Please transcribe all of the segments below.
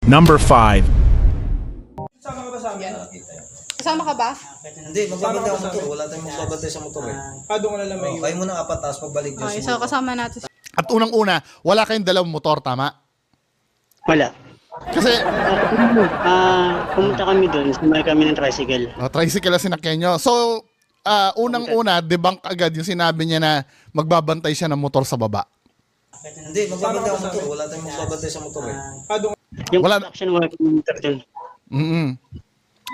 Number 5. Kasama ka ba sa amin? Kasama ka ba? Hindi, magbabantay ang motor. Wala tayong magbabantay sa motor eh. Doon ka na lang may Kayo muna apat, tapos pagbalik nyo. Okay, so kasama natin. At unang-una, wala kayong dalawang motor, tama? Wala. Kasi, Pumunta kami doon, sumakay kami ng tricycle. tricycle na sinakyan nyo. So, unang-una, debunk agad yung sinabi niya na magbabantay siya ng motor sa baba. Hindi, magbabantay ang motor. Wala tayong magbabantay sa motor eh. Yung Wala- construction worker ng motor doon.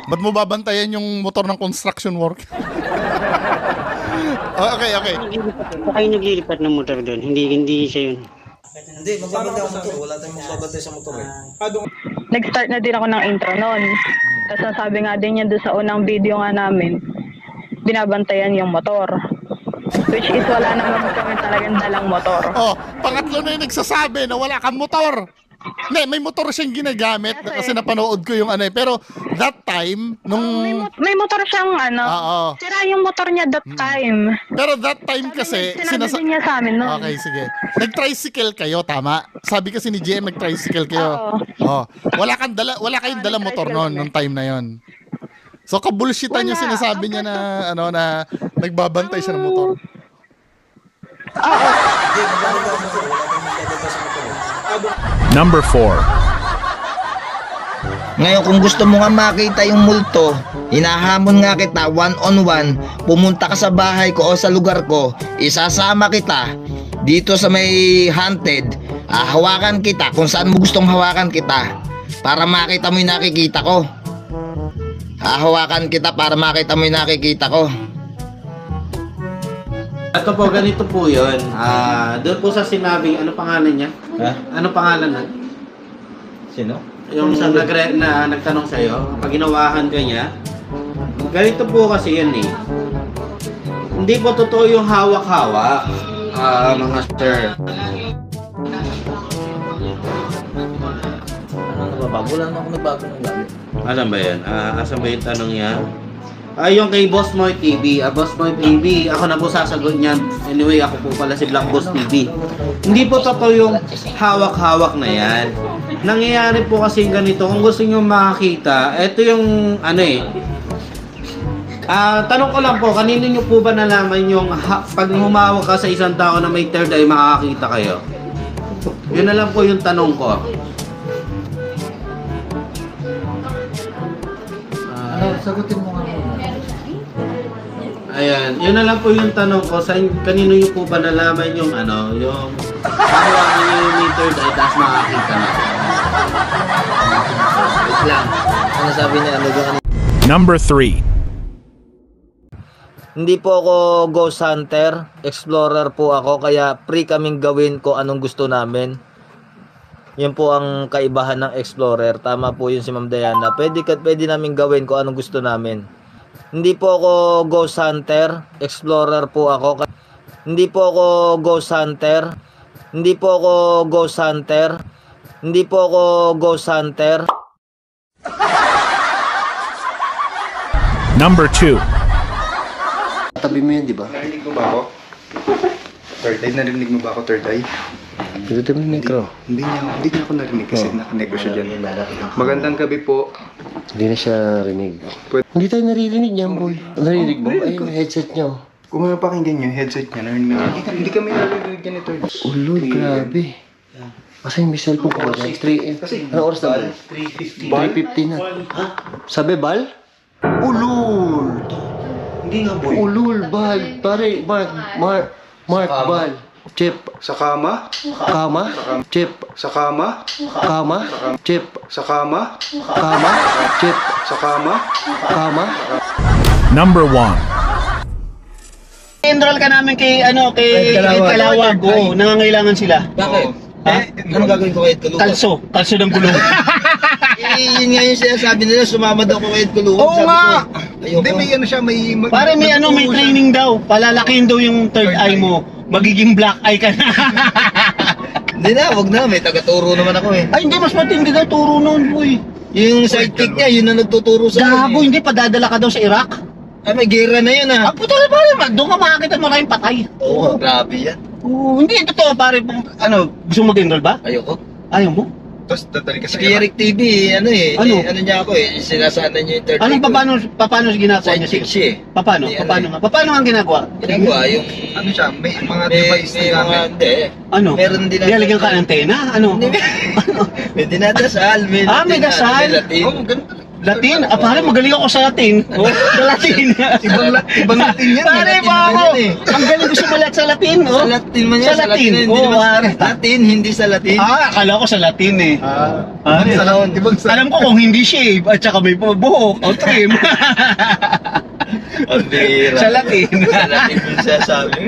Ba't mo babantayan yung motor ng construction work? Okay. Saka yung naglilipat ng motor doon, hindi siya yun. Hindi, magbabantay ang motor. Wala tayong magbabantay sa motor eh. Nag-start na din ako ng intro noon. Tapos sabi nga din niya doon sa unang video nga namin, binabantayan yung motor. Which is wala naman kami talagang dalang motor. Oh, pangatlo na yung nagsasabi na wala kang motor. May motor siyang ginagamit kasi napanood ko yung ano eh. Pero that time, nung... May motor siyang Oo. sira yung motor niya that time. Pero that time kasi... Sinabi din niya sa amin noon. Okay, sige. Nag-tricycle kayo, tama? Sabi kasi ni JM, nag-tricycle kayo. Oo. Wala kayong dala motor noon, nung time na yon. So, kabulshitan yung sinasabi niya na, na nagbabantay siya ng motor. Hindi, magbabantay ang motor. Wala tayong magbabantay sa motor eh. Number 4. Ngayon kung gusto mo nga makita yung multo, hinahamon nga kita one-on-one, pumunta ka sa bahay ko o sa lugar ko, isasama kita dito sa may haunted, hawakan kita kung saan mo gustong hawakan kita para makita mo yung nakikita ko. Hahawakan kita para makita mo yung nakikita ko. Ito po, ganito po yun. Doon po sa sinabing, ano pangalan niya? Ha? Ano pangalan na? Sino? Yung nagtanong sa'yo, pag ginawahan ka niya, ganito po kasi yan eh. Hindi po totoo yung hawak-hawak, mga sir. Ano nababago? Wala na ako nagbago ng lagi. Alam ba yan? Asan ba yung tanong niya? Yung kay Boss Moy TV. Boss Moy TV, ako na po sasagot niyan. Anyway, ako po pala si Black Boss TV. Hindi po totoo yung hawak-hawak na yan. Nangyayari po kasi ganito, kung gusto niyo makakita, ito yung tanong ko lang po, kanino niyo po ba nalaman yung pag humawak ka sa isang tao na may third eye, makakakita kayo? Yun na lang po yung tanong ko. Sagutin mo nga. Ayan, yun na lang po yung tanong ko, kanino niyo po ba nalaman yung yung hawakan niyo yung meter ay taas makakita na. Wait lang. Ano sabi niya? Number 3. Hindi po ako ghost hunter, explorer po ako, kaya free kaming gawin ko anong gusto namin. Yun po ang kaibahan ng explorer. Tama po yun si Ma'am Diana. Pwede namin gawin ko anong gusto namin. Hindi po ako ghost hunter, explorer po ako. Hindi po ako ghost hunter. Hindi po ako ghost hunter. Hindi po ako ghost hunter. Number 2. Tabi mo yun, di ba? Narinig mo ba ako? Third eye? Narinig mo ba ako third eye? Dito mo yung micro. Hindi niya ako narinig kasi nakanego siya dyan. Magandang gabi po. Hindi na siya narinig. Hindi tayo naririnig niyan, boy. Narinig mo? Ay, may headset niya. Kung mapakinggan niyo yung headset niya, narinig mo. Hindi kami naririnig niya ni third eye. Oh, Lord, grabe. Kasi may cellphone ko ba? 3. Ano oras na ba? 3:50 na. Ha? Sabi, Bal? Ulul! Hindi nga boy. Ulul, Bal. Pare, Mark, Bal. Chip. Sa kama? Kama? Chip. Sa kama? Kama? Chip. Sa kama? Kama? Chip. Sa kama? Kama? Number 1. Enroll ka namin kay Kalawag. Oo, nangangailangan sila. Bakit? Ano gagawin ko kay Ed Kalawag? Kalso ng gulong. Yun nga yung sinasabi nila, sumama daw ko kay Ed Kalawag. Oo nga. Hindi, may ano siya, may... Pare may training daw. Palalakihin daw yung third eye mo. Magiging black eye ka na. Hindi na, wag na. May taga-turo naman ako eh. Ay, hindi. Mas matindi daw turo noon, boy. Yung sidekick niya, yun na nagtuturo sa akin. Gago, hindi. Padadala ka daw sa Iraq. Ay, may gera na yun ah. Puto na pare. Doon ka makakita maraming patay. Oo, grabe yan. Hindi, totoo pare. Ano, gusto mo mag-enroll ba? Ayoko. Ayaw mo? Tapos dadali ka Si sa Eric TV, ano eh. Ano? Ano niya ako eh. Sinasana niya yung third Anong eye ko. paano ginagawa Side niya chick siya eh. Paano? Hindi, ano Paano nga? Paano nga ginagawa? Ginagawa yung... Ano siya, may mga May device na mga... gamit. Hindi. Ano? Meron din Nilalagyan ka ng antena? Ano? May dinadasal. May May dasal? Latin. Oh, ganun talaga. Latin? Ah, pare, magaling ako sa Latin. Sa Latin. Ibang Latin yan. Pare, Latin ba naman ako? yan eh. Ang galing ko sumulat sa Latin. Sa Oh. Latin man yan. Sa Latin. Hindi Oo, naman pare. sa Latin, hindi sa Latin. Akala ko sa Latin eh. Ibang sa laon, ibang sa... Alam ko kung hindi shave at saka may buhok o trim. Ang bihira. Sa Latin. Sa Latin yung sinasabi.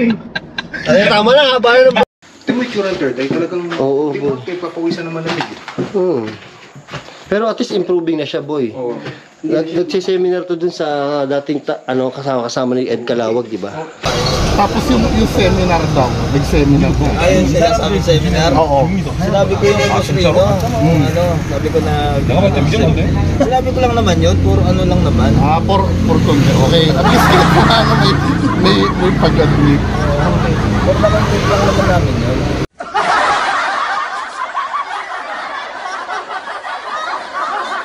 Ay, tama na, para na. Ito mo yung current third eye, talagang... Oo, Hindi mo kayo papawisan naman ng ligid. Pero at least improving na siya, boy. Oo. Nagsiseminar to dun sa dating kasama ni Ed Calawag, di ba? Tapos yung seminar daw, nag-seminar daw. Ayun sila sa aming seminar. Oo. Sinabi ko yung Rino, sabi ko na... Sinabi ko lang naman yun, puro ano lang naman. For okay. At least kahit paano may pag-admit. Puro lang naman namin yun.